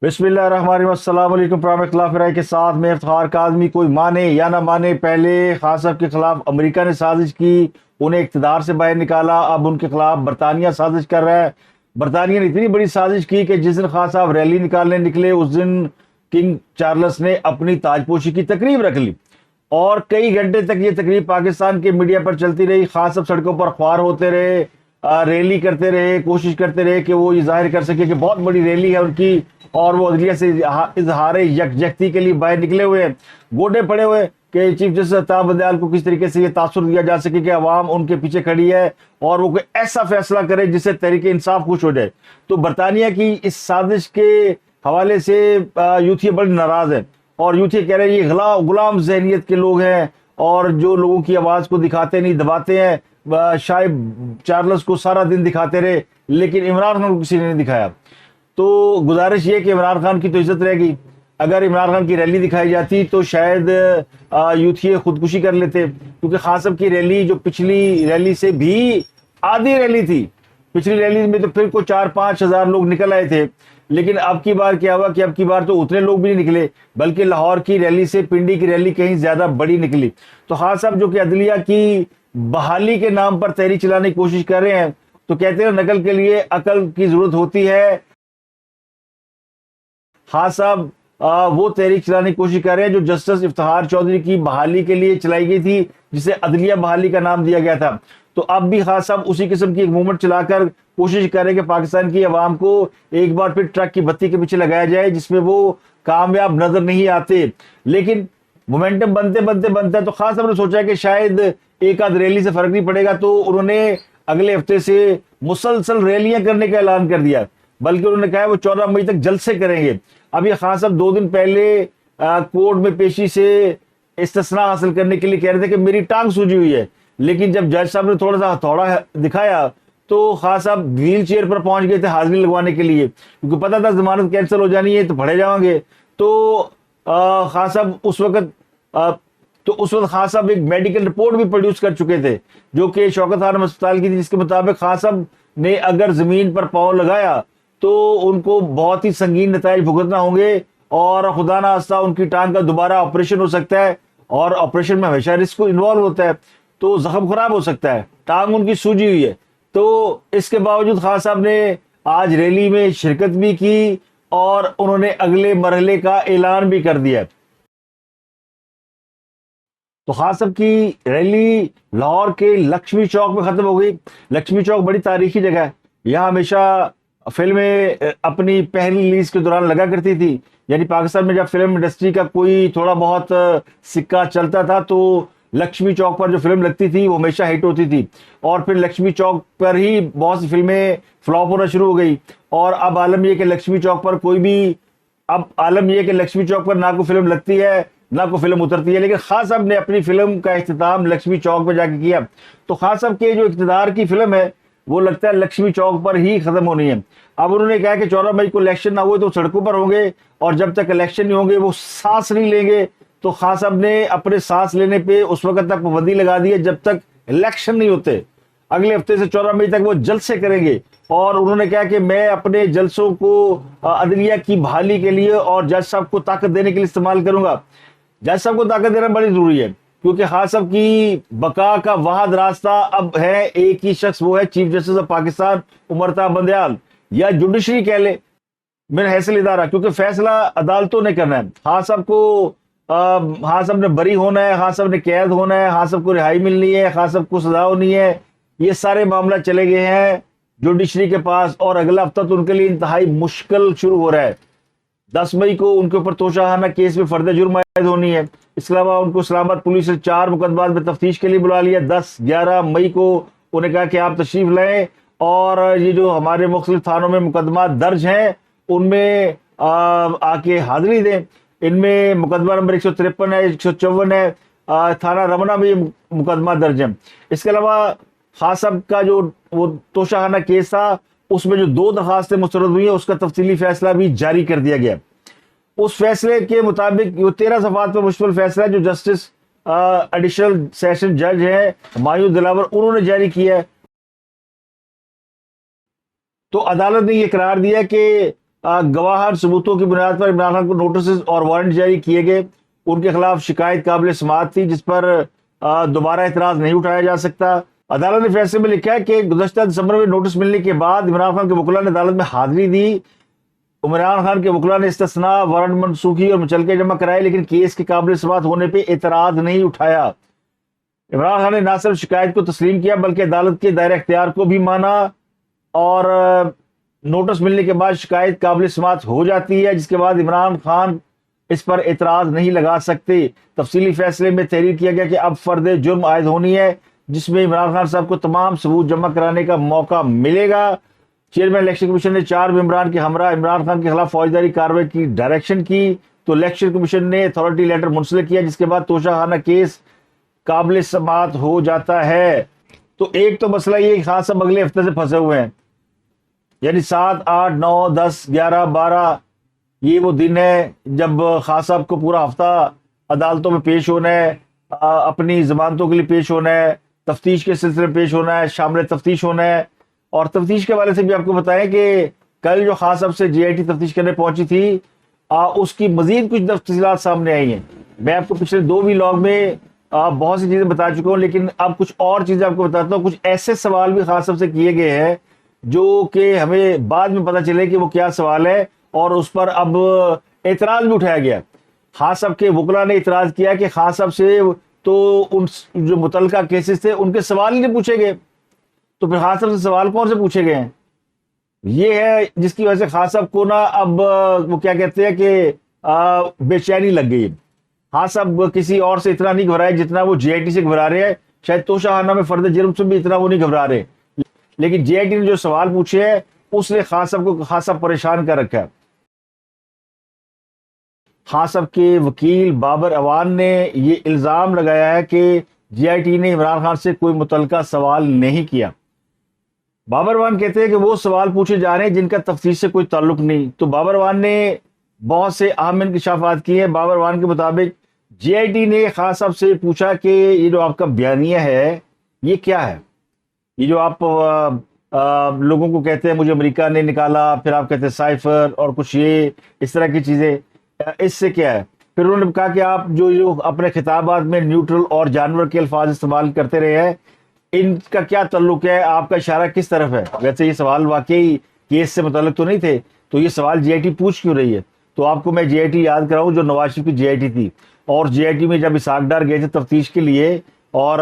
بسم اللہ الرحمن الرحیم۔ السلام علیکم۔ پروگرام اختلاف رائے کے ساتھ میں افتخار کاظمی۔ کوئی مانے یا نہ مانے، پہلے خان صاحب کے خلاف امریکہ نے سازش کی، انہیں اقتدار سے باہر نکالا، اب ان کے خلاف برطانیہ سازش کر رہا ہے۔ برطانیہ نے اتنی بڑی سازش کی کہ جس دن خان صاحب ریلی نکالنے نکلے اس دن کنگ چارلس نے اپنی تاج پوشی کی تقریب رکھ لی اور کئی گھنٹے تک یہ تقریب پاکستان کے میڈیا پر چلتی رہی۔ خان صاحب سڑکوں پر خوار ہوتے رہے، ریلی کرتے رہے، کوشش کرتے رہے کہ وہ یہ ظاہر کر سکے کہ بہت بڑی ریلی ہے ان کی اور وہ عدلیہ سے اظہار یکجہتی کے لیے باہر نکلے ہوئے ہیں، گوڈے پڑے ہوئے کہ چیف جسٹس عطاء بندیال کو کس طریقے سے یہ تاثر دیا جا سکے کہ عوام ان کے پیچھے کھڑی ہے اور وہ کوئی ایسا فیصلہ کرے جس سے تحریک انصاف خوش ہو جائے۔ تو برطانیہ کی اس سازش کے حوالے سے یوتھی بڑے ناراض ہیں اور یوتھی کہہ رہے ہیں یہ غلام ذہنیت کے لوگ ہیں اور جو لوگوں کی آواز کو دکھاتے نہیں دباتے ہیں۔ شاہ چارلس کو سارا دن دکھاتے رہے لیکن عمران خان کو کسی نے نہیں دکھایا۔ تو گزارش یہ کہ عمران خان کی تو عزت رہے گی، اگر عمران خان کی ریلی دکھائی جاتی تو شاید یوتھی خودکشی کر لیتے، کیونکہ خان صاحب کی ریلی جو پچھلی ریلی سے بھی آدھی ریلی تھی، پچھلی ریلی میں تو پھر کو 4-5 ہزار لوگ نکل آئے تھے، لیکن اب کی بار کیا ہوا کہ اب کی بار تو اتنے لوگ بھی نہیں نکلے بلکہ لاہور کی ریلی سے پنڈی کی ریلی کہیں زیادہ بڑی نکلی۔ تو خان صاحب جو کہ عدلیہ کی بحالی کے نام پر تحریک چلانے کی کوشش کر رہے ہیں، تو کہتے ہیں نقل کے لیے عقل کی ضرورت ہوتی ہے۔ خان صاحب وہ تحریک چلانے کی کوشش کر رہے ہیں جو جسٹس افتخار چودھری کی بحالی کے لیے چلائی گئی تھی، جسے عدلیہ بحالی کا نام دیا گیا تھا۔ تو اب بھی خان صاحب اسی قسم کی ایک موومنٹ چلا کر کوشش کر رہے ہیں کہ پاکستان کی عوام کو ایک بار پھر ٹرک کی بتی کے پیچھے لگایا جائے، جس میں وہ کامیاب نظر نہیں آتے۔ لیکن مومنٹم بنتے تو خان صاحب نے سوچا کہ شاید ایک آدھ ریلی سے فرق نہیں پڑے گا، تو انہوں نے اگلے ہفتے سے مسلسل ریلیاں کرنے کا اعلان کر دیا، بلکہ انہوں نے کہا وہ 14 مئی تک جلسے کریں گے۔ اب یہ خان صاحب 2 دن پہلے کورٹ میں پیشی سے استثناء حاصل کرنے کے لیے کہہ رہے تھے کہ میری ٹانگ سوجی ہوئی ہے، لیکن جب جج صاحب نے تھوڑا سا ہتھوڑا دکھایا تو خان صاحب ویل چیئر پر پہنچ گئے تھے حاضری لگوانے کے لیے، کیونکہ پتا تھا ضمانت کینسل ہو جانی ہے تو پڑھے جائیں گے۔ تو خان صاحب اس وقت خان صاحب ایک میڈیکل رپورٹ بھی پروڈیوس کر چکے تھے جو کہ شوکت خانم ہسپتال کی تھی، جس کے مطابق خان صاحب نے اگر زمین پر پاؤں لگایا تو ان کو بہت ہی سنگین نتائج بھگتنا ہوں گے اور خدا نہ خواستہ ان کی ٹانگ کا دوبارہ آپریشن ہو سکتا ہے، اور آپریشن میں ہمیشہ رسک انوالو ہوتا ہے تو زخم خراب ہو سکتا ہے، ٹانگ ان کی سوجی ہوئی ہے۔ تو اس کے باوجود خان صاحب نے آج ریلی میں شرکت بھی کی اور انہوں نے اگلے مرحلے کا اعلان بھی کر دیا۔ تو خان صاحب کی ریلی لاہور کے لکشمی چوک میں ختم ہو گئی۔ لکشمی چوک بڑی تاریخی جگہ ہے، یہاں ہمیشہ فلمیں اپنی پہلی ریلیز کے دوران لگا کرتی تھی، یعنی پاکستان میں جب فلم انڈسٹری کا کوئی تھوڑا بہت سکہ چلتا تھا تو لکشمی چوک پر جو فلم لگتی تھی وہ ہمیشہ ہٹ ہوتی تھی، اور پھر لکشمی چوک پر ہی بہت سی فلمیں فلاپ ہونا شروع ہو گئی، اور اب عالم یہ کہ لکشمی چوک پر نہ کوئی فلم لگتی ہے نہ کوئی فلم اترتی ہے، لیکن خان صاحب نے اپنی فلم کا اختتام لکشمی چوک پہ جا کے کیا۔ تو خان صاحب کے جو اقتدار کی فلم ہے وہ لگتا ہے لکشمی چوک پر ہی ختم ہونی ہے۔ اب انہوں نے کہا کہ 14 مئی کو الیکشن نہ ہوئے تو سڑکوں پر ہوں گے، اور جب تک الیکشن نہیں ہوں گے وہ سانس نہیں لیں گے۔ تو خان صاحب نے اپنے سانس لینے پہ اس وقت تک پابندی لگا دی ہے جب تک الیکشن نہیں ہوتے۔ اگلے ہفتے سے 14 مئی تک وہ جلسے کریں گے، اور انہوں نے کہا کہ میں اپنے جلسوں کو عدلیہ کی بحالی کے لیے اور جج صاحب کو طاقت دینے کے لیے استعمال کروں گا۔ جج صاحب کو طاقت دینا بڑی ضروری ہے، کیونکہ خان صاحب کی بقا کا واحد راستہ اب ہے ایک ہی شخص، وہ ہے chief justice of Pakistan Umar Ata Bandial, یا جوڈیشری کہہ لے من حیث الادارہ، کیونکہ فیصلہ عدالتوں نے کرنا ہے۔ خان صاحب نے بری ہونا ہے، خان صاحب نے قید ہونا ہے، خان صاحب کو رہائی ملنی ہے، خان صاحب کو سزا ہونی ہے، یہ سارے معاملہ چلے گئے ہیں جوڈیشری کے پاس، اور اگلا ہفتہ تو ان کے لیے انتہائی مشکل شروع ہو رہا ہے۔ 10 مئی کو ان کے اوپر توشہانہ کیس میں فرد جرم عائد ہونی ہے، اس کے علاوہ ان کو اسلام آباد پولیس نے 4 مقدمات میں تفتیش کے لیے بلا لیا۔ 10-11 مئی کو انہیں کہا کہ آپ تشریف لائیں اور یہ جو ہمارے مختلف تھانوں میں مقدمات درج ہیں ان میں آ کے حاضری دیں۔ ان میں مقدمہ نمبر 153 ہے، 154 ہے، تھانہ رمنہ میں یہ مقدمہ درج ہیں۔ اس کے علاوہ خان صاحب کا جو وہ توشہانہ کیس تھا اس میں جو 2 درخواستیں مسترد ہوئی ہیں اس کا تفصیلی فیصلہ بھی جاری کر دیا گیا۔ اس فیصلے کے مطابق وہ 13 صفحات پر مشتمل فیصلہ ہے جو جسٹس ایڈیشنل سیشن جج ہیں ہمایوں دلاور انہوں نے جاری کیا ہے۔ تو عدالت نے یہ قرار دیا کہ گواہان ثبوتوں کی بنیاد پر عمران خان کو نوٹسز اور وارنٹ جاری کیے گئے. ان کے خلاف شکایت قابل سماعت تھی جس پر دوبارہ اعتراض نہیں اٹھایا جا سکتا. عدالت نے فیصلے میں لکھا ہے کہ گزشتہ دسمبر میں نوٹس ملنے کے بعد عمران خان کے وکلاء نے عدالت میں حاضری دی. عمران خان کے وکلاء نے استثناء وارنٹ منسوخی اور مچلکے جمع کرائے لیکن کیس کے قابل سماعت ہونے پہ اعتراض نہیں اٹھایا. عمران خان نے نہ صرف شکایت کو تسلیم کیا بلکہ عدالت کے دائرہ اختیار کو بھی مانا اور نوٹس ملنے کے بعد شکایت قابل سماعت ہو جاتی ہے جس کے بعد عمران خان اس پر اعتراض نہیں لگا سکتے. تفصیلی فیصلے میں تحریر کیا گیا کہ اب فرد جرم عائد ہونی ہے جس میں عمران خان صاحب کو تمام ثبوت جمع کرانے کا موقع ملے گا. چیئرمین الیکشن کمیشن نے 4 ممبران کے ہمراہ عمران خان کے خلاف فوجداری کارروائی کی ڈائریکشن کی تو الیکشن کمیشن نے اتھارٹی لیٹر منسلک کیا جس کے بعد توشہ خانہ کیس قابل سماعت ہو جاتا ہے. تو ایک تو مسئلہ یہ خان صاحب اگلے ہفتے سے پھنسے ہوئے ہیں، یعنی 7، 8، 9، 10، 11، 12 یہ وہ دن ہے جب خان صاحب کو پورا ہفتہ عدالتوں میں پیش ہونا ہے، اپنی ضمانتوں کے لیے پیش ہونا ہے، تفتیش کے سلسلے میں پیش ہونا ہے، شامل تفتیش ہونا ہے. اور تفتیش کے حوالے سے بھی آپ کو بتائیں کہ کل جو خان صاحب سے جی آئی ٹی تفتیش کرنے پہنچی تھی اس کی مزید کچھ تفصیلات سامنے آئی ہیں. میں آپ کو پچھلے 2 ولاگ میں بہت سی چیزیں بتا چکا ہوں لیکن اب کچھ اور چیزیں آپ کو بتاتا ہوں. کچھ ایسے سوال بھی خان صاحب سے کیے گئے ہیں جو کہ ہمیں بعد میں پتہ چلے کہ وہ کیا سوال ہے اور اس پر اب اعتراض بھی اٹھایا گیا. خان صاحب کے وکلاء نے اعتراض کیا کہ خان صاحب سے تو ان جو متعلقہ کیسز تھے ان کے سوال ہی نہیں پوچھے گئے، تو پھر خان صاحب سے سوال کون سے پوچھے گئے ہیں؟ یہ ہے جس کی وجہ سے خان صاحب کو نا اب وہ کیا کہتے ہیں کہ بے چینی لگ گئی. خان صاحب کسی اور سے اتنا نہیں گھبرائے جتنا وہ جی آئی ٹی سے گھبرا رہے ہیں. شاید توشہ خانہ میں فرد جرم سے بھی اتنا وہ نہیں گھبرا رہے، لیکن جی آئی ٹی نے جو سوال پوچھے ہیں اس نے خان صاحب کو خاصا پریشان کر رکھا ہے. خان صاحب کے وکیل بابر اوان نے یہ الزام لگایا ہے کہ جی آئی ٹی نے عمران خان سے کوئی متعلقہ سوال نہیں کیا. بابر اوان کہتے ہیں کہ وہ سوال پوچھے جا رہے ہیں جن کا تفتیش سے کوئی تعلق نہیں. تو بابر اوان نے بہت سے اہم انکشافات کیے ہیں. بابر اوان کے مطابق جی آئی ٹی نے خان صاحب سے پوچھا کہ یہ جو آپ کا بیانیہ ہے یہ کیا ہے، یہ جو آپ لوگوں کو کہتے ہیں مجھے امریکہ نے نکالا، پھر آپ کہتے ہیں سائفر اور کچھ یہ اس طرح کی چیزیں، اس سے کیا ہے؟ پھر انہوں نے کہا کہ آپ جو اپنے خطابات میں نیوٹرل اور جانور کے الفاظ استعمال کرتے رہے ہیں ان کا کیا تعلق ہے، آپ کا اشارہ کس طرف ہے؟ ویسے یہ سوال واقعی کیس سے متعلق تو نہیں تھے، تو یہ سوال جی آئی ٹی پوچھ کیوں رہی ہے؟ تو آپ کو میں جی آئی ٹی یاد کراؤں جو نواز شریف کی جی آئی ٹی تھی، اور جی آئی ٹی میں جب اسحاق ڈار گئے تھے تفتیش کے لیے اور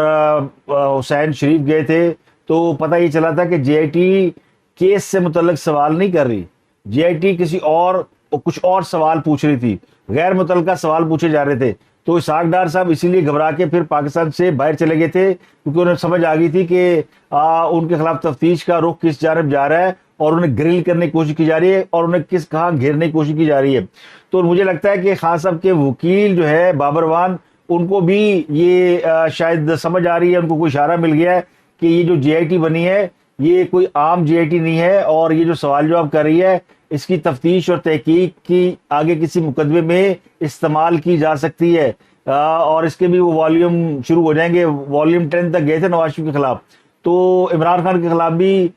حسین شریف گئے تھے تو پتہ یہ چلا تھا کہ جی آئی ٹی کیس سے متعلق سوال نہیں کر رہی، جی آئی ٹی کسی اور کچھ اور سوال پوچھ رہی تھی، غیر متعلقہ سوال پوچھے جا رہے تھے. تو اسحاق ڈار صاحب اسی لیے گھبرا کے پھر پاکستان سے باہر چلے گئے تھے کیونکہ انہیں سمجھ آ گئی تھی کہ ان کے خلاف تفتیش کا رخ کس جانب جا رہا ہے اور انہیں گرل کرنے کی کوشش کی جا رہی ہے اور انہیں کہاں گھیرنے کی کوشش کی جا رہی ہے. تو مجھے لگتا ہے کہ خان صاحب کے وکیل جو ہے بابر وان ان کو بھی یہ شاید سمجھ آ رہی ہے، ان کو کوئی اشارہ مل گیا ہے کہ یہ جو جی آئی ٹی بنی ہے یہ کوئی عام جی آئی ٹی نہیں ہے اور یہ جو سوال جواب کر رہی ہے اس کی تفتیش اور تحقیق کی آگے کسی مقدمے میں استعمال کی جا سکتی ہے اور اس کے بھی وہ والیوم شروع ہو جائیں گے. والیوم 10 تک گئے تھے نواز شریف کے خلاف، تو عمران خان کے خلاف بھی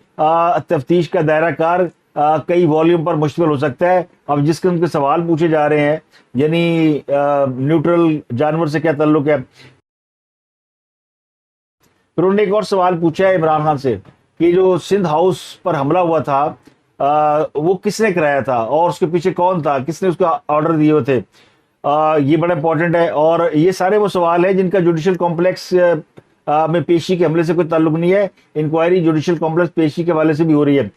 تفتیش کا دائرہ کار کئی والیوم پر مشتمل ہو سکتا ہے. اب جس قسم کے سوال پوچھے جا رہے ہیں یعنی نیوٹرل جانور سے کیا تعلق ہے. پھر انہوں نے ایک اور سوال پوچھا ہے عمران خان سے کہ جو سندھ ہاؤس پر حملہ ہوا تھا وہ کس نے کرایا تھا اور اس کے پیچھے کون تھا، کس نے اس کا آرڈر دیے ہوئے تھے. یہ بڑا امپورٹنٹ ہے اور یہ سارے وہ سوال ہیں جن کا جوڈیشل کمپلیکس میں پیشی کے حملے سے کوئی تعلق نہیں ہے. انکوائری جوڈیشل کمپلیکس پیشی کے حوالے سے بھی ہو رہی ہے.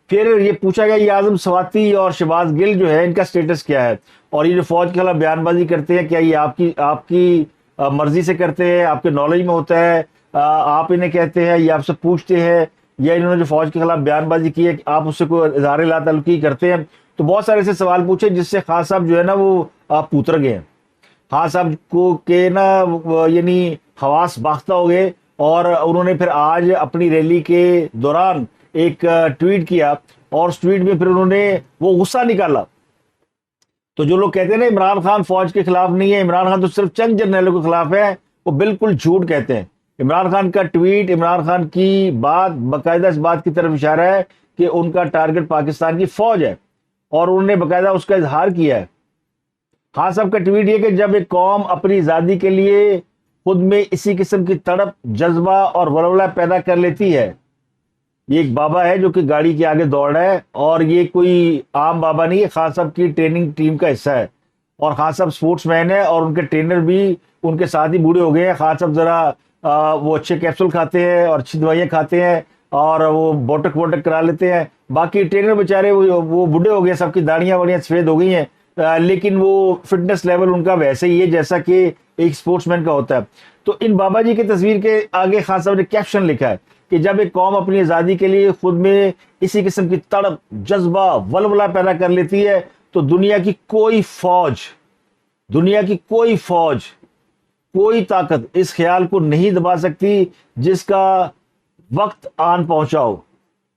پھر یہ پوچھا گیا یہ اعظم سواتی اور شہباز گل جو ہے ان کا سٹیٹس کیا ہے، اور یہ جو فوج کے خلاف بیان بازی کرتے ہیں کیا یہ آپ کی مرضی سے کرتے ہیں، آپ کے نالج میں ہوتا ہے، آپ انہیں کہتے ہیں یا آپ سے پوچھتے ہیں، یا انہوں نے جو فوج کے خلاف بیان بازی کی ہے آپ اس سے کوئی اظہار لا تعلقی کرتے ہیں. تو بہت سارے ایسے سوال پوچھے جس سے خان صاحب جو ہے نا وہ پوتر گئے ہیں. خان صاحب کو کہ نا یعنی حواس باختہ ہو گئے اور انہوں نے پھر آج اپنی ریلی کے دوران ایک ٹویٹ کیا اور اس ٹویٹ میں پھر انہوں نے وہ غصہ نکالا. تو جو لوگ کہتے ہیں نا عمران خان فوج کے خلاف نہیں ہے، عمران خان تو صرف چند جرنیلوں کے خلاف ہے، وہ بالکل جھوٹ کہتے ہیں. عمران خان کا ٹویٹ، عمران خان کی بات باقاعدہ اس بات کی طرف اشارہ ہے کہ ان کا ٹارگٹ پاکستان کی فوج ہے اور انہوں نے باقاعدہ اس کا اظہار کیا ہے. خان صاحب کا ٹویٹ یہ کہ جب ایک قوم اپنی آزادی کے لیے خود میں اسی قسم کی تڑپ، جذبہ اور ولولہ پیدا کر لیتی ہے. یہ ایک بابا ہے جو کہ گاڑی کے آگے دوڑ رہا ہے، اور یہ کوئی عام بابا نہیں ہے، خان صاحب کی ٹریننگ ٹیم کا حصہ ہے. اور خان صاحب سپورٹس مین ہے، اور ان کے ٹرینر بھی ان کے ساتھ ہی بوڑھے ہو گئے ہیں. خان صاحب ذرا وہ اچھے کیپسول کھاتے ہیں اور اچھی دوائیاں کھاتے ہیں، اور وہ بوٹک ووٹک کرا لیتے ہیں. باقی ٹرینر بیچارے وہ بوڑھے ہو گئے، سب کی داڑیاں واڑیاں سفید ہو گئی ہیں، لیکن وہ فٹنس لیول ان کا ویسے ہی ہے جیسا کہ ایک سپورٹس مین کا ہوتا ہے. تو ان بابا جی کی تصویر کے آگے خان صاحب نے کیپشن لکھا ہے کہ جب ایک قوم اپنی آزادی کے لیے خود میں اسی قسم کی تڑپ، جذبہ، ولولہ پیدا کر لیتی ہے تو دنیا کی کوئی فوج، کوئی طاقت اس خیال کو نہیں دبا سکتی جس کا وقت آن پہنچا ہو.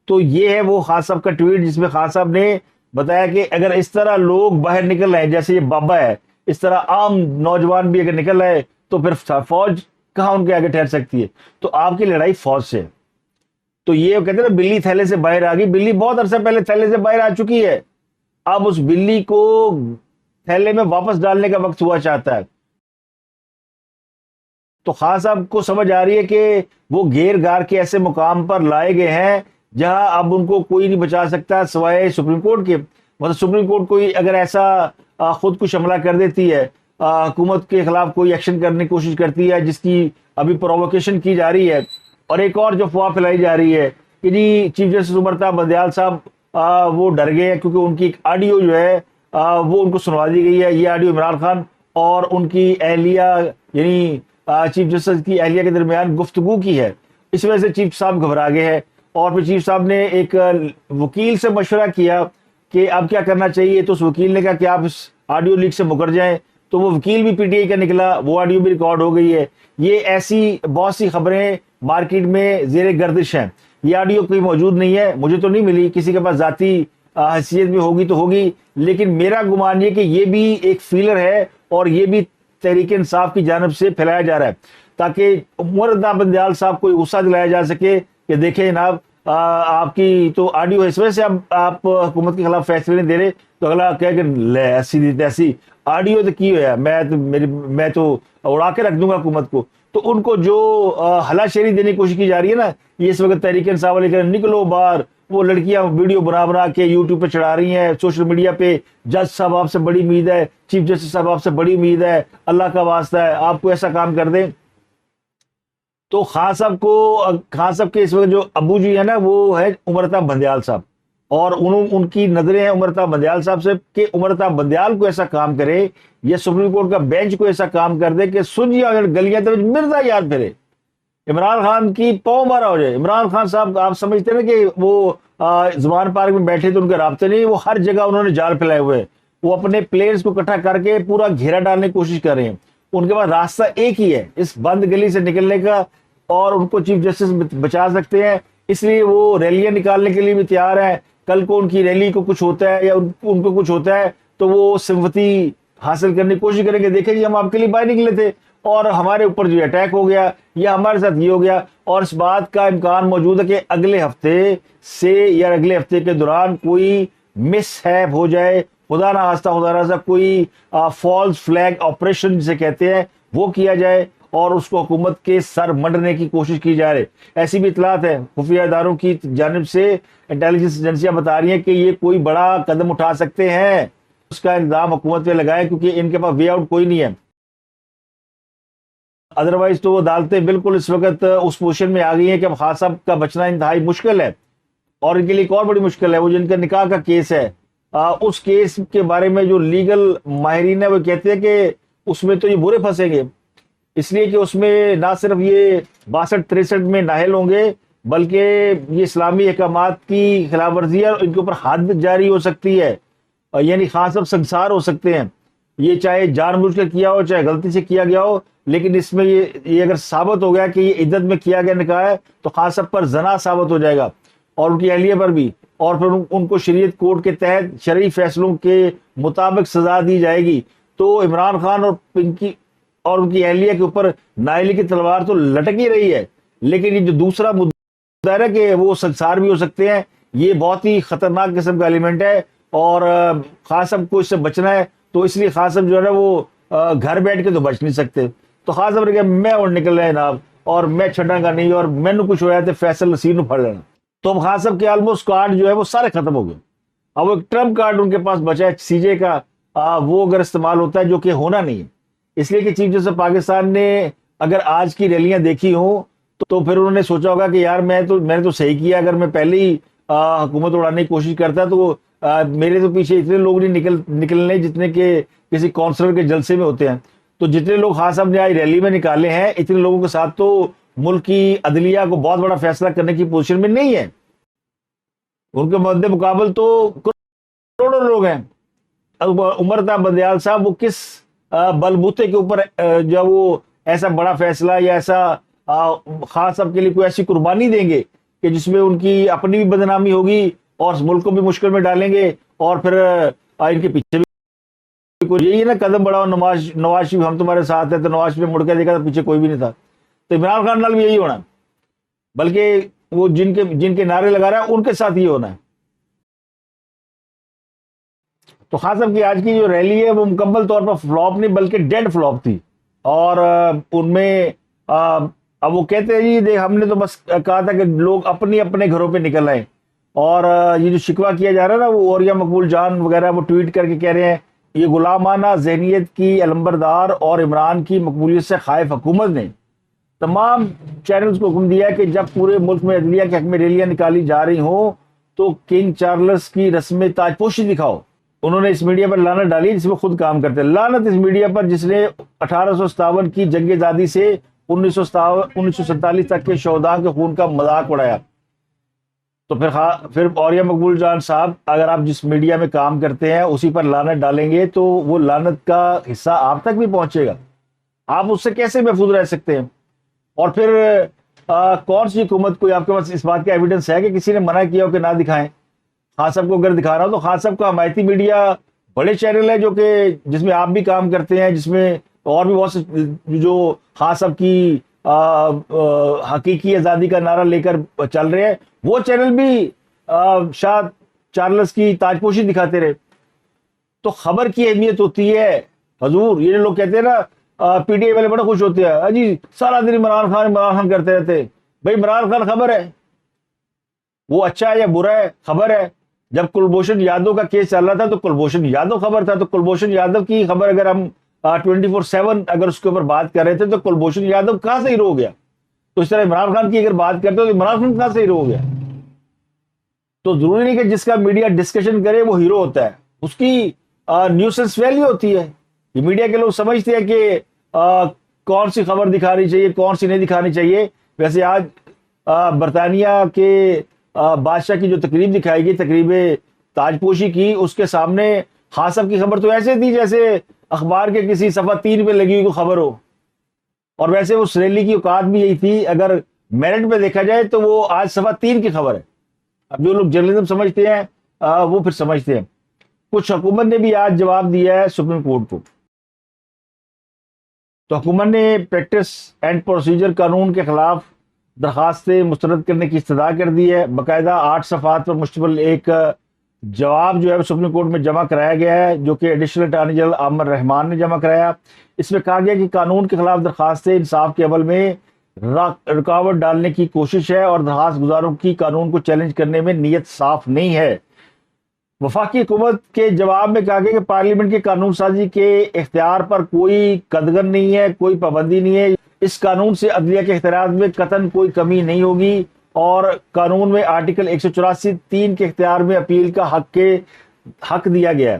تو یہ ہے وہ خان صاحب کا ٹویٹ جس میں خان صاحب نے بتایا کہ اگر اس طرح لوگ باہر نکل رہے ہیں جیسے یہ بابا ہے، اس طرح عام نوجوان بھی اگر نکل رہے تو پھر فوج کہاں ان کے آگے ٹھہر سکتی ہے. تو آپ کی لڑائی فوج سے. تو یہ کہتے ہیں نا بلی تھیلے سے باہر آ گئی. بلی بہت عرصہ پہلے تھیلے سے باہر آ چکی ہے، اب اس بلی کو تھیلے میں واپس ڈالنے کا وقت ہوا چاہتا ہے. تو خان صاحب کو سمجھ آ رہی ہے کہ وہ گھیر گار کے ایسے مقام پر لائے گئے ہیں جہاں اب ان کو کوئی نہیں بچا سکتا سوائے سپریم کورٹ کے. مطلب سپریم کورٹ کوئی اگر ایسا خود کش حملہ کر دیتی ہے، حکومت کے خلاف کوئی ایکشن کرنے کی کوشش کرتی ہے جس کی ابھی پرووکیشن کی جا رہی ہے. اور ایک اور جو افواہ پھیلائی جا رہی ہے کہ جی چیف جسٹس عمر بندیال صاحب وہ ڈر گئے ہیں کیونکہ ان کی ایک آڈیو جو ہے وہ ان کو سنوا دی گئی ہے. یہ آڈیو عمران خان اور ان کی اہلیہ یعنی چیف جسٹس کی اہلیہ کے درمیان گفتگو کی ہے. اس وجہ سے چیف صاحب گھبرا گئے ہیں، اور پھر چیف صاحب نے ایک وکیل سے مشورہ کیا کہ اب کیا کرنا چاہیے. تو اس وکیل نے کہا کہ آپ اس آڈیو لیک سے مکر جائیں. تو وہ وکیل بھی پی ٹی آئی کا نکلا، وہ آڈیو بھی ریکارڈ ہو گئی ہے. یہ ایسی بہت سی خبریں مارکیٹ میں زیر گردش ہیں. یہ آڈیو کوئی موجود نہیں ہے، مجھے تو نہیں ملی، کسی کے پاس ذاتی حیثیت میں ہوگی تو ہوگی، لیکن میرا گمان یہ کہ یہ بھی ایک فیلر ہے اور یہ بھی تحریک انصاف کی جانب سے پھیلایا جا رہا ہے تاکہ عمر بندیال صاحب کو غصہ دلایا جا سکے کہ دیکھیں جناب آپ کی تو آڈیو ہے، اس وجہ سے اب آپ حکومت کے خلاف فیصلے نہیں دے رہے. تو اگلا کہے کہ لے ایسی دی تیسی آڈیو تو کی ہوا میں تو اڑا کے رکھ دوں گا حکومت کو. تو ان کو جو ہلا شیری دینے کی کوشش کی جا رہی ہے نا، یہ اس وقت تحریک انصاف والے کہ نکلو باہر. وہ لڑکیاں ویڈیو بنا کے یوٹیوب پہ چڑھا رہی ہیں، سوشل میڈیا پہ، جج صاحب آپ سے بڑی امید ہے، چیف جسٹس صاحب آپ سے بڑی امید ہے، اللہ کا واسطہ ہے آپ کو ایسا کام کر دیں. تو خان صاحب کے اس وقت جو ابو جی ہے نا وہ ہے عمر بندیال صاحب، اور ان کی نظریں ہیں عمر بندیال صاحب سے کہ عمر بندیال کو ایسا کام کرے یا سپریم کورٹ کا بینچ کو ایسا کام کر دے کہ سنجیاں گلیاں تو مرزا یاد پھرے، عمران خان کی پاؤں مارا ہو جائے. عمران خان صاحب آپ سمجھتے ہیں نا کہ وہ زمان پارک میں بیٹھے تو ان کے رابطے نہیں، وہ ہر جگہ انہوں نے جال پھیلائے ہوئے، وہ اپنے پلیئرز کو اکٹھا کر کے پورا گھیرا ڈالنے کی کوشش کر رہے ہیں. ان کے پاس راستہ ایک ہی ہے اس بند گلی سے نکلنے کا، اور ان کو چیف جسٹس بچا سکتے ہیں، اس لیے وہ ریلیاں نکالنے کے لیے بھی تیار ہیں. کل کو ان کی ریلی کو کچھ ہوتا ہے یا ان کو کچھ ہوتا ہے تو وہ سمپتی حاصل کرنے کی کوشش کریں گے، دیکھیں جی ہم آپ کے لیے باہر نکلے تھے اور ہمارے اوپر جو اٹیک ہو گیا یا ہمارے ساتھ یہ ہو گیا. اور اس بات کا امکان موجود ہے کہ اگلے ہفتے سے یا اگلے ہفتے کے دوران کوئی مس ہیپ ہو جائے، خدا نہ خواستہ کوئی فالس فلیگ آپریشن جسے کہتے ہیں وہ کیا جائے اور اس کو حکومت کے سر منڈنے کی کوشش کی جا رہی. ایسی بھی اطلاعات ہیں خفیہ اداروں کی جانب سے، انٹیلیجنس ایجنسیاں بتا رہی ہیں کہ یہ کوئی بڑا قدم اٹھا سکتے ہیں. اس کا الزام حکومت پہ لگائے کیونکہ ان کے پاس وے آؤٹ کوئی نہیں ہے. ادروائز تو وہ عدالتیں بالکل اس وقت اس پوزیشن میں آ گئی ہیں کہ اب خان صاحب کا بچنا انتہائی مشکل ہے. اور ان کے لیے ایک اور بڑی مشکل ہے، وہ جن کا نکاح کا کیس ہے، اس کیس کے بارے میں جو لیگل ماہرین ہیں وہ کہتے ہیں کہ اس میں تو یہ برے پھنسیں گے، اس لیے کہ اس میں نہ صرف یہ 62-63 میں نااہل ہوں گے بلکہ یہ اسلامی احکامات کی خلاف ورزی ہے اور ان کے اوپر حد جاری ہو سکتی ہے، یعنی خان صاحب سنسار ہو سکتے ہیں. یہ چاہے جان بوجھ کر کیا ہو چاہے غلطی سے کیا گیا ہو، لیکن اس میں یہ اگر ثابت ہو گیا کہ یہ عدت میں کیا گیا نکاح ہے تو خان صاحب پر زنا ثابت ہو جائے گا اور ان کی اہلیہ پر بھی، اور پھر ان کو شریعت کورٹ کے تحت شرعی فیصلوں کے مطابق سزا دی جائے گی. تو عمران خان اور پنکی اور ان کی اہلیہ کے اوپر نااہلی کی تلوار تو لٹک ہی رہی ہے، لیکن یہ جو دوسرا مدعا ہے کہ وہ سنسار بھی ہو سکتے ہیں، یہ بہت ہی خطرناک قسم کا ایلیمنٹ ہے. اور خان صاحب کو اس سے بچنا ہے، تو اس لیے خان صاحب جو ہے نا وہ گھر بیٹھ کے تو بچ نہیں سکتے. تو خان صاحب نے کہا میں اور نکل رہا جناب، اور میں چھڈاں گا نہیں، اور مینو کچھ ہوا تو فیصل نصیر نو پڑ لینا. تو اب خان صاحب کے آلموسٹ کارڈ جو ہے وہ سارے ختم ہو گئے. اب وہ ایک ٹرمپ کارڈ ان کے پاس بچا ہے سی جے کا، وہ اگر استعمال ہوتا ہے، جو کہ ہونا نہیں ہے. اس لیے کہ چیف جسٹس پاکستان نے اگر آج کی ریلیاں دیکھی ہوں تو پھر انہوں نے سوچا ہوگا کہ یار میں نے تو صحیح کیا، اگر میں پہلے ہی حکومت اڑانے کی کوشش کرتا تو میرے تو پیچھے اتنے لوگ نہیں نکلنے جتنے کہ کسی کونسلر کے جلسے میں ہوتے ہیں. تو جتنے لوگ خان صاحب نے آج ریلی میں نکالے ہیں، اتنے لوگوں کے ساتھ تو ملک کی عدلیہ کو بہت بڑا فیصلہ کرنے کی پوزیشن میں نہیں ہے. ان کے مد مقابل تو کروڑوں لوگ ہیں. عمر تا بندیال صاحب وہ کس بلبوتے کے اوپر جو وہ ایسا بڑا فیصلہ یا ایسا خان صاحب کے لیے کوئی ایسی قربانی دیں گے کہ جس میں ان کی اپنی بھی بدنامی ہوگی اور ملک کو بھی مشکل میں ڈالیں گے، اور پھر ان کے پیچھے بھی یہی ہے نا قدم بڑھاؤ نواز شریف ہم تمہارے ساتھ ہے. تو نواز شریف مڑ کے دیکھا تو پیچھے کوئی بھی نہیں تھا. تو عمران خان نال بھی یہی ہونا، بلکہ وہ جن کے نعرے لگا رہا ہے ان کے ساتھ یہ ہونا ہے. تو خان صاحب کی آج کی جو ریلی ہے وہ مکمل طور پر فلاپ نہیں بلکہ ڈیڈ فلاپ تھی. اور ان میں اب وہ کہتے ہیں جی دیکھ ہم نے تو بس کہا تھا کہ لوگ اپنے اپنے گھروں پہ نکل آئے. اور یہ جو شکوہ کیا جا رہا ہے نا، وہ اوریا مقبول جان وغیرہ وہ ٹویٹ کر کے کہہ رہے ہیں یہ غلامانہ ذہنیت کی علمبردار اور عمران کی مقبولیت سے خائف حکومت نے تمام چینلز کو حکم دیا ہے کہ جب پورے ملک میں عدلیہ کے حق میں ریلیاں نکالی جا رہی ہوں تو کنگ چارلس کی رسم تاج پوشی دکھاؤ. انہوں نے اس میڈیا پر لعنت ڈالی جس میں خود کام کرتے ہیں. لعنت اس میڈیا پر جس نے 1857 کی جنگ آزادی سے 1947 تک کے شہداء کے خون کا مذاق اڑایا. تو پھر اوریا مقبول جان صاحب اگر آپ جس میڈیا میں کام کرتے ہیں اسی پر لعنت ڈالیں گے تو وہ لعنت کا حصہ آپ تک بھی پہنچے گا. آپ اس سے کیسے محفوظ رہ سکتے ہیں؟ اور پھر کون سی حکومت کوئی آپ کے پاس اس بات کا ایویڈنس ہے کہ کسی نے منع کیا ہو کہ نہ دکھائیں؟ خان صاحب کو اگر دکھانا ہو تو خان صاحب کا حمایتی میڈیا بڑے چینل ہے جو کہ جس میں آپ بھی کام کرتے ہیں، جس میں اور بھی بہت سے جو خان صاحب کی حقیقی آزادی کا نعرہ لے کر چل رہے ہیں، وہ چینل بھی شاہ چارلس کی تاج پوشی دکھاتے رہے. تو خبر کی اہمیت ہوتی ہے حضور. یہ جو لوگ کہتے ہیں نا پی ٹی آئی والے بڑا خوش ہوتے ہیں جی سارا دن عمران خان کرتے رہتے. بھائی عمران خان خبر ہے وہ اچھا ہے یا برا ہے، خبر ہے. جب کلبھوشن یادو کا کیس چل رہا تھا تو کلبھوشن یادو خبر تھا. تو کلبھوشن یادو کی خبر اگر ہم 24/7 اگر اس کے اوپر بات کر رہے تھے تو کلبھوشن یادو کہاں سے ہیرو ہو گیا؟ تو اس طرح عمران خان کی اگر بات کرتے تو عمران خان کہاں سے ہیرو ہو گیا؟ تو ضروری نہیں کہ جس کا میڈیا ڈسکشن کرے وہ ہیرو ہوتا ہے، اس کی نیوسنس ویلیو ہوتی ہے. یہ میڈیا کے لوگ سمجھتے ہیں کہ کون سی خبر دکھانی چاہیے کون سی نہیں دکھانی چاہیے. ویسے آج برطانیہ کے بادشاہ کی جو تقریب دکھائی گئی، تقریب تاج پوشی کی، اس کے سامنے خان صاحب کی خبر تو ایسے تھی جیسے اخبار کے کسی صفحہ 3 پہ لگی ہوئی کوئی خبر ہو. اور ویسے اس ریلی کی اوقات بھی یہی تھی، اگر میرٹ پہ دیکھا جائے تو وہ آج صفحہ 3 کی خبر ہے. اب جو لوگ جرنلزم سمجھتے ہیں وہ پھر سمجھتے ہیں. کچھ حکومت نے بھی آج جواب دیا ہے سپریم کورٹ کو. تو حکومت نے پریکٹس اینڈ پروسیجر قانون کے خلاف درخواستیں مسترد کرنے کی استدعا کر دی ہے. باقاعدہ 8 صفحات پر مشتمل ایک جواب جو ہے سپریم کورٹ میں جمع کرایا گیا ہے، جو کہ ایڈیشنل اٹارنی جنرل عامر رحمان نے جمع کرایا. اس میں کہا گیا کہ قانون کے خلاف درخواستیں انصاف کے عمل میں رکاوٹ ڈالنے کی کوشش ہے اور درخواست گزاروں کی قانون کو چیلنج کرنے میں نیت صاف نہیں ہے. وفاقی حکومت کے جواب میں کہا گیا کہ پارلیمنٹ کے قانون سازی کے اختیار پر کوئی قدغن نہیں ہے، کوئی پابندی نہیں ہے. اس قانون سے عدلیہ کے اختیارات میں قطعاً کوئی کمی نہیں ہوگی اور قانون میں آرٹیکل 184(3) کے اختیار میں اپیل کا حق دیا گیا ہے.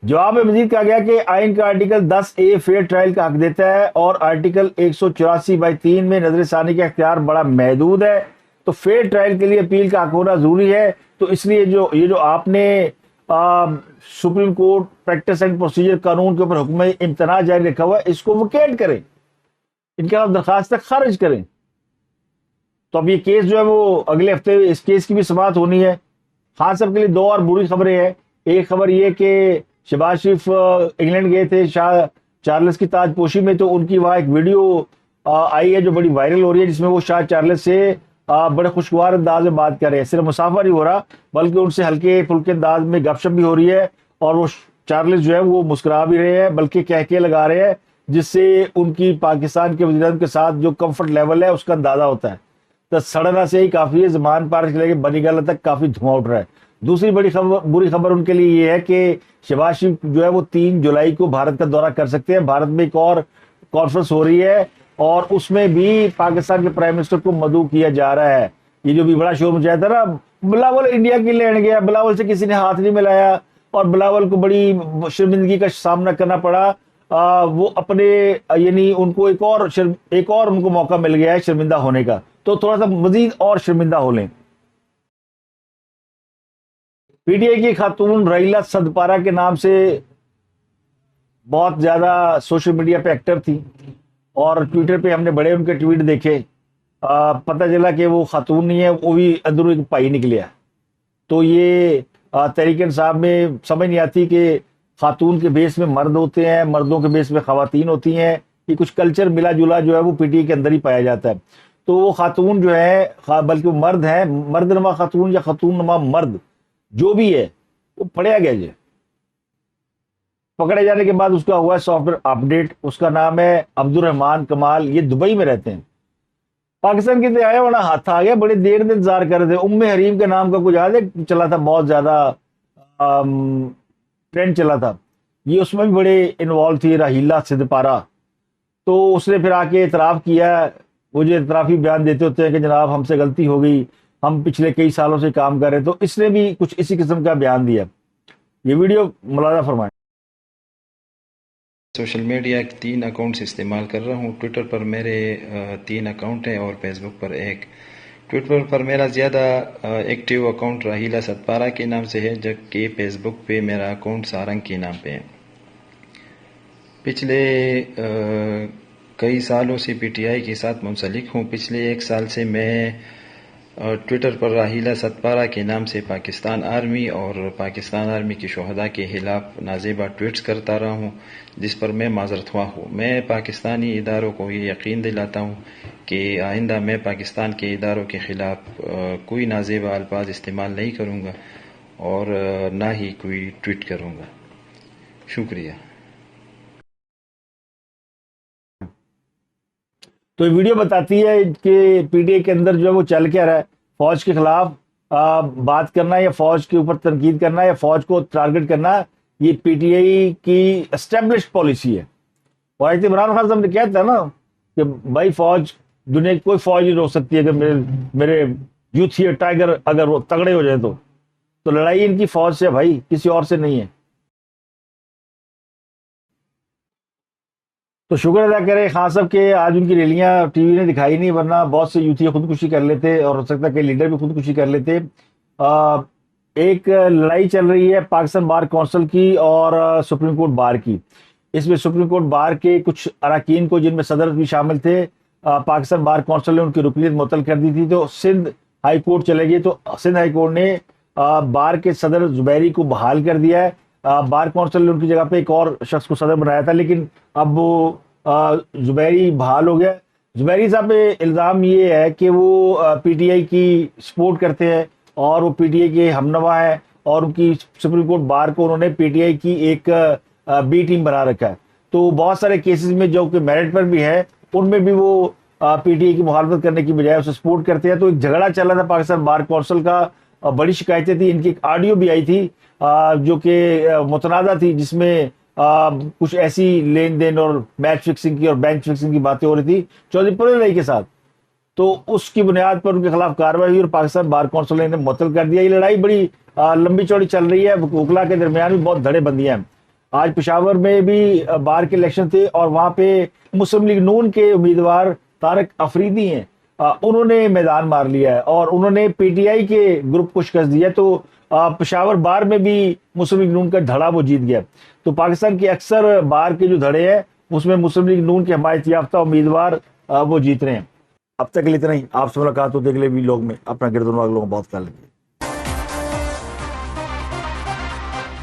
جواب میں مزید کہا گیا کہ آئین کا آرٹیکل 10A فیئر ٹرائل کا حق دیتا ہے اور آرٹیکل 184(3) میں نظر ثانی کا اختیار بڑا محدود ہے. تو فیئر ٹرائل کے لیے اپیل کا حق ہونا ضروری ہے. تو اس لیے یہ جو آپ نے supreme court practice and procedure قانون کے اوپر حکم امتناع جاری رکھا ہوا ہے، اس کو ویکیٹ کریں، ان کے خلاف درخواست خارج کریں. تو اب یہ کیس جو ہے وہ اگلے ہفتے اس کیس کی بھی سماعت ہونی ہے. خان صاحب کے لیے 2 اور بری خبریں ہیں. ایک خبر یہ کہ شہباز شریف انگلینڈ گئے تھے شاہ چارلس کی تاج پوشی میں، تو ان کی وہاں ایک ویڈیو آئی ہے جو بڑی وائرل ہو رہی ہے، جس میں وہ شاہ چارلس سے بڑے خوشگوار انداز میں بات کر رہے ہیں. صرف مسافہ نہیں ہو رہا بلکہ ان سے ہلکے پھلکے انداز میں گپ شپ بھی ہو رہی ہے, اور وہ چارلس جو ہے وہ مسکرا بھی رہے ہیں بلکہ کہکے لگا رہے ہیں, جس سے ان کی پاکستان کے وزیر اعظم کے ساتھ جو کمفرٹ لیول ہے اس کا اندازہ ہوتا ہے. تو سڑنا سے ہی کافی ہے, زمان پار سے لے کے بنی گالہ تک کافی دھواں اٹھ رہا ہے. دوسری بری خبر ان کے لیے یہ ہے کہ شہباز شریف جو ہے وہ 3 جولائی کو بھارت کا دورہ کر سکتے ہیں. بھارت میں ایک اور کانفرنس ہو رہی ہے اور اس میں بھی پاکستان کے پرائم منسٹر کو مدعو کیا جا رہا ہے. یہ جو بھی بڑا شور مچایا تھا نا, بلاول انڈیا کے لیے گیا, بلاول سے کسی نے ہاتھ نہیں ملایا اور بلاول کو بڑی شرمندگی کا سامنا کرنا پڑا. وہ اپنے یعنی ان کو ایک اور ان کو موقع مل گیا ہے شرمندہ ہونے کا, تو تھوڑا سا مزید اور شرمندہ ہو لیں. پی ٹی آئی کی خاتون راہیلہ سدپارہ کے نام سے بہت زیادہ سوشل میڈیا پہ ایکٹر تھی اور ٹویٹر پہ ہم نے بڑے ان کے ٹویٹ دیکھے. پتہ چلا کہ وہ خاتون نہیں ہے, وہ بھی اندروں ایک پائی نکلیا. تو یہ تحریک انصاف میں سمجھ نہیں آتی کہ خاتون کے بیس میں مرد ہوتے ہیں, مردوں کے بیس میں خواتین ہوتی ہیں. یہ کچھ کلچر ملا جلا جو ہے وہ پی ٹی آئی کے اندر ہی پایا جاتا ہے. تو وہ خاتون جو ہے, بلکہ وہ مرد ہیں, مرد نما خاتون یا خاتون نما مرد جو بھی ہے, وہ پڑیا گیا جی. پکڑے جانے کے بعد اس کا ہوا ہے سافٹ ویئر اپڈیٹ. اس کا نام ہے عبد الرحمان کمال. یہ دبئی میں رہتے ہیں. پاکستان کے آیا ورنہ ہاتھ آ گیا, بڑے دیر سے انتظار کر رہے تھے. حریم کے نام کا کچھ یاد ہے چلا تھا, بہت زیادہ ٹرینڈ چلا تھا. یہ اس میں بھی بڑے انوالو تھی راہیلہ سدپارہ. تو اس نے پھر آ کے اعتراف کیا. وہ جو اعترافی بیان دیتے ہوتے ہیں کہ جناب ہم سے غلطی ہو گئی, ہم پچھلے کئی سالوں سے کام کر رہے, تو اس نے بھی کچھ اسی قسم کا بیان دیا. یہ ویڈیو ملاحظہ فرمائیں. سوشل میڈیا 3 اکاؤنٹس استعمال کر رہا ہوں. ٹویٹر پر میرے 3 اکاؤنٹ ہیں اور فیس بک پر 1. ٹویٹر پر میرا زیادہ ایکٹیو اکاؤنٹ راہیلہ سدپارہ کے نام سے ہے, جبکہ فیس بک پہ میرا اکاؤنٹ سارنگ کے نام پہ ہے. پچھلے کئی سالوں سے پی ٹی آئی کے ساتھ منسلک ہوں. پچھلے 1 سال سے میں ٹویٹر پر راہیلہ سدپارہ کے نام سے پاکستان آرمی اور پاکستان آرمی کے شہداء کے خلاف نازیبا ٹویٹس کرتا رہا ہوں, جس پر میں معذرت خواہ ہوں. میں پاکستانی اداروں کو یہ یقین دلاتا ہوں کہ آئندہ میں پاکستان کے اداروں کے خلاف کوئی نازیبا الفاظ استعمال نہیں کروں گا اور نہ ہی کوئی ٹویٹ کروں گا. شکریہ. تو یہ ویڈیو بتاتی ہے کہ پی ٹی آئی کے اندر جو ہے وہ چل کیا رہا ہے. فوج کے خلاف بات کرنا یا فوج کے اوپر تنقید کرنا یا فوج کو ٹارگٹ کرنا, یہ پی ٹی آئی کی اسٹیبلشڈ پالیسی ہے. اور عمران خان صاحب نے کہا تھا نا کہ بھائی فوج, دنیا کی کوئی فوج نہیں روک سکتی اگر میرے یوتھ ہی ٹائیگر اگر وہ تگڑے ہو جائیں تو لڑائی ان کی فوج سے بھائی, کسی اور سے نہیں ہے. تو شکر ادا کرے خان صاحب کے آج ان کی ریلیاں ٹی وی نے دکھائی نہیں, ورنہ بہت سے یوتھی خودکشی کر لیتے اور ہو سکتا ہے کہ لیڈر بھی خودکشی کر لیتے. ایک لڑائی چل رہی ہے پاکستان بار کونسل کی اور سپریم کورٹ بار کی. اس میں سپریم کورٹ بار کے کچھ اراکین کو, جن میں صدر بھی شامل تھے, پاکستان بار کونسل نے ان کی رکنیت معطل کر دی تھی. تو سندھ ہائی کورٹ چلے گئی, تو سندھ ہائی کورٹ نے بار کے صدر زبیری کو بحال کر دیا ہے. بار کونسل نے ان کی جگہ پہ ایک اور شخص کو صدر بنایا تھا, لیکن اب وہ زبیری بحال ہو گیا. زبیری صاحب پہ الزام یہ ہے کہ وہ پی ٹی آئی کی سپورٹ کرتے ہیں اور وہ پی ٹی آئی کے ہمنوا ہے, اور ان کی سپریم کورٹ بار کو انہوں نے پی ٹی آئی کی ایک بی ٹیم بنا رکھا ہے. تو بہت سارے کیسز میں جو کہ میرٹ پر بھی ہے, ان میں بھی وہ پی ٹی آئی کی مخالفت کرنے کی بجائے اسے سپورٹ کرتے ہیں. تو ایک جھگڑا چل رہا تھا پاکستان بار کونسل کا, بڑی شکایتیں تھیں. ان کی ایک آڈیو بھی آئی تھی جو کہ متنازع تھی, جس میں کچھ ایسی لین دین اور میچ فکسنگ کی اور بینچ فکسنگ کی باتیں ہو رہی تھی چودھری پرویز الہی کے ساتھ. تو اس کی بنیاد پر ان کے خلاف کارروائی ہوئی اور پاکستان بار کونسل نے معطل کر دیا. یہ لڑائی بڑی لمبی چوڑی چل رہی ہے, وکلا کے درمیان بھی بہت دھڑے بندیاں ہیں. آج پشاور میں بھی بار کے الیکشن تھے اور وہاں پہ مسلم لیگ نون کے امیدوار طارق افریدی ہیں, انہوں نے میدان مار لیا ہے اور انہوں نے پی ٹی آئی کے گروپ کو شکست دیا. تو پشاور بار میں بھی مسلم لیگ نون کا دھڑا وہ جیت گیا. تو پاکستان کے اکثر بار کے جو دھڑے ہیں اس میں مسلم لیگ نون کے حمایت یافتہ امیدوار وہ جیت رہے ہیں. اب تک کے لیے اتنا ہی. آپ سے ملاقات ہوتے اگلے ویلاگ میں. اپنا گردن واگ لوگوں بہت خیال رکھیے.